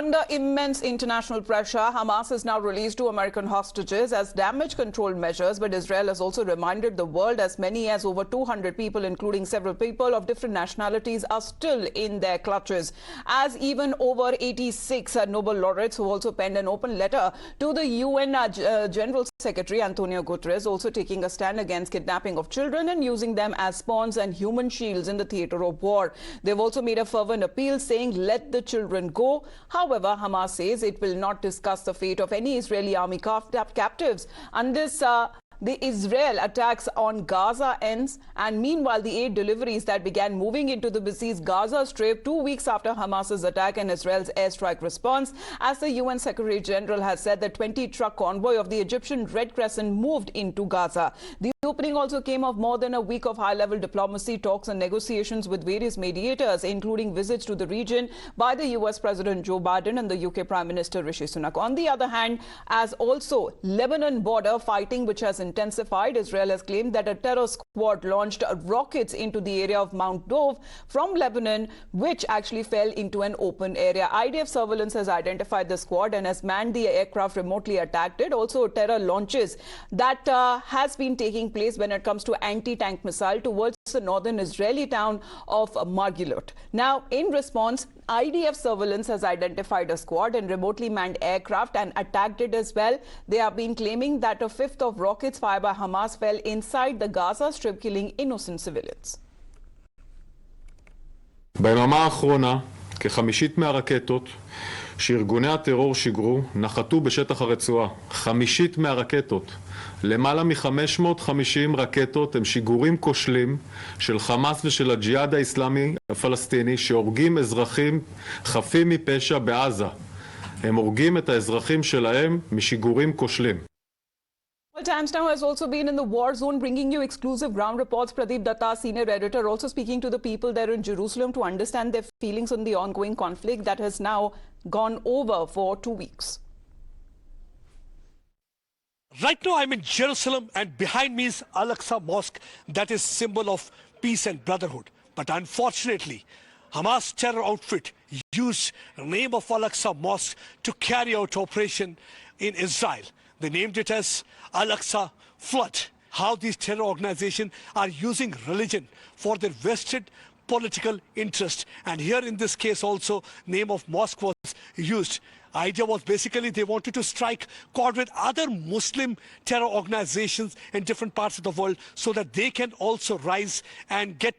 Under immense international pressure, Hamas has now released 2 American hostages as damage control measures, but Israel has also reminded the world as many as over 200 people, including several people of different nationalities, are still in their clutches. As even over 86 Nobel laureates who also penned an open letter to the UN General Secretary António Guterres, also taking a stand against kidnapping of children and using them as pawns and human shields in the theater of war. They've also made a fervent appeal saying, let the children go. However, Hamas says it will not discuss the fate of any Israeli army captives unless the Israel attacks on Gaza ends, and meanwhile the aid deliveries that began moving into the besieged Gaza Strip 2 weeks after Hamas's attack and Israel's airstrike response. As the UN Secretary General has said, the 20-truck convoy of the Egyptian Red Crescent moved into Gaza. The opening also came of more than a week of high-level diplomacy, talks and negotiations with various mediators, including visits to the region by the US President Joe Biden and the UK Prime Minister Rishi Sunak. On the other hand, as also Lebanon border fighting, which has intensified, Israel has claimed that a terror squad launched rockets into the area of Mount Dov from Lebanon, which actually fell into an open area. IDF surveillance has identified the squad and has manned the aircraft remotely attacked it. Also, terror launches that has been taking place when it comes to anti-tank missile towards the northern Israeli town of Margilut. Now, in response, IDF surveillance has identified a squad and remotely manned aircraft and attacked it as well. They have been claiming that a fifth of rockets fired by Hamas fell inside the Gaza Strip, killing innocent civilians. ביממה האחרונה, כ50 מהרקטות שארגוני הטרור שיגרו נחתו בשטח הרצועה. 50 מהרקטות. למעלה מ-550 רקטות הם שיגורים כושלים של חמאס ושל הג'יהאד האסלאמי הפלסטיני שהורגים אזרחים חפים מפשע בעזה. הם הורגים את האזרחים שלהם משיגורים כושלים. Times Now has also been in the war zone, bringing you exclusive ground reports. Pradeep Datta, senior editor, also speaking to the people there in Jerusalem to understand their feelings on the ongoing conflict that has now gone over for 2 weeks. Right now I'm in Jerusalem, and behind me is Al-Aqsa Mosque, that is symbol of peace and brotherhood. But unfortunately, Hamas terror outfit used the name of Al-Aqsa Mosque to carry out operation in Israel. They named it as Al-Aqsa Flood. How these terror organizations are using religion for their vested political interest. And here in this case also, name of mosque was used. Idea was basically they wanted to strike chord with other Muslim terror organizations in different parts of the world so that they can also rise and get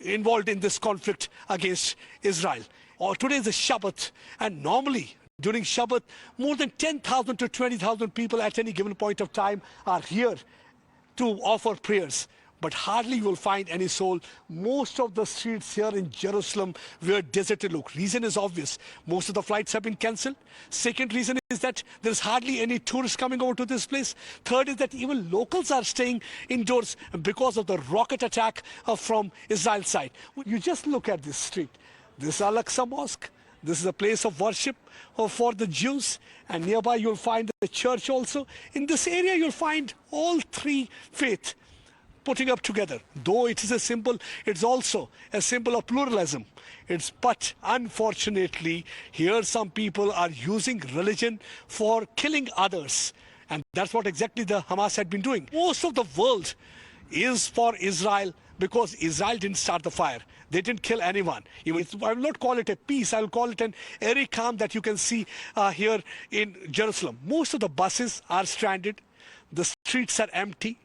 involved in this conflict against Israel. Today is a Shabbat, and normally during Shabbat, more than 10,000 to 20,000 people at any given point of time are here to offer prayers. But hardly you will find any soul. Most of the streets here in Jerusalem were deserted. Look, reason is obvious. Most of the flights have been cancelled. Second reason is that there is hardly any tourists coming over to this place. Third is that even locals are staying indoors because of the rocket attack from Israel's side. You just look at this street. This is Al-Aqsa Mosque. This is a place of worship for the Jews, and nearby you'll find the church also. In this area you'll find all three faiths putting up together. Though it is a symbol, it's also a symbol of pluralism. But unfortunately, here some people are using religion for killing others. And that's what exactly the Hamas had been doing. Most of the world is for Israel because Israel didn't start the fire. They didn't kill anyone. I will not call it a peace. I will call it an airy calm that you can see here in Jerusalem. Most of the buses are stranded. The streets are empty.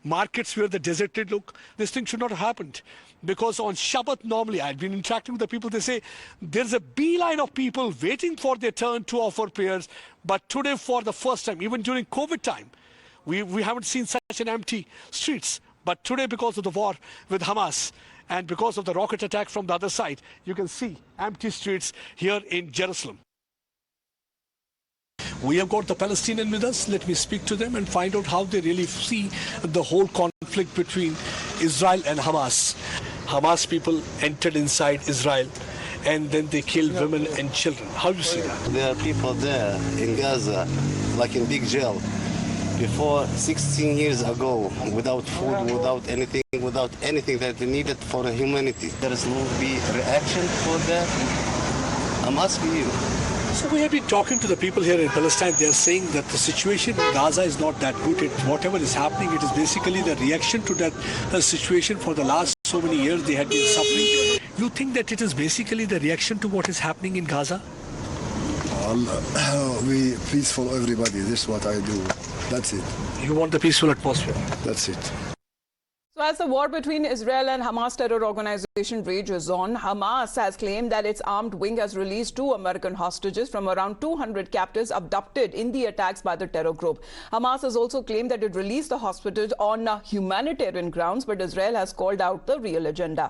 Markets were the deserted. Look, this thing should not have happened. Because on Shabbat, normally, I've been interacting with the people, they say there's a beeline of people waiting for their turn to offer prayers. But today, for the first time, even during COVID time, we haven't seen such an empty streets. But today, because of the war with Hamas and because of the rocket attack from the other side, you can see empty streets here in Jerusalem. We have got the Palestinian with us. Let me speak to them and find out how they really see the whole conflict between Israel and Hamas. Hamas people entered inside Israel and then they killed women and children. How do you see that? There are people there in Gaza, like in big jail. Before 16 years ago, without food, without anything that they needed for humanity. There will be reaction for that. I'm asking you. So we have been talking to the people here in Palestine. They are saying that the situation in Gaza is not that good. Whatever is happening, it is basically the reaction to that situation. For the last so many years, they had been suffering. You think that it is basically the reaction to what is happening in Gaza? We peaceful everybody. This is what I do. That's it. You want the peaceful atmosphere? That's it. So as the war between Israel and Hamas terror organization rages on, Hamas has claimed that its armed wing has released 2 American hostages from around 200 captives abducted in the attacks by the terror group. Hamas has also claimed that it released the hostages on humanitarian grounds, but Israel has called out the real agenda.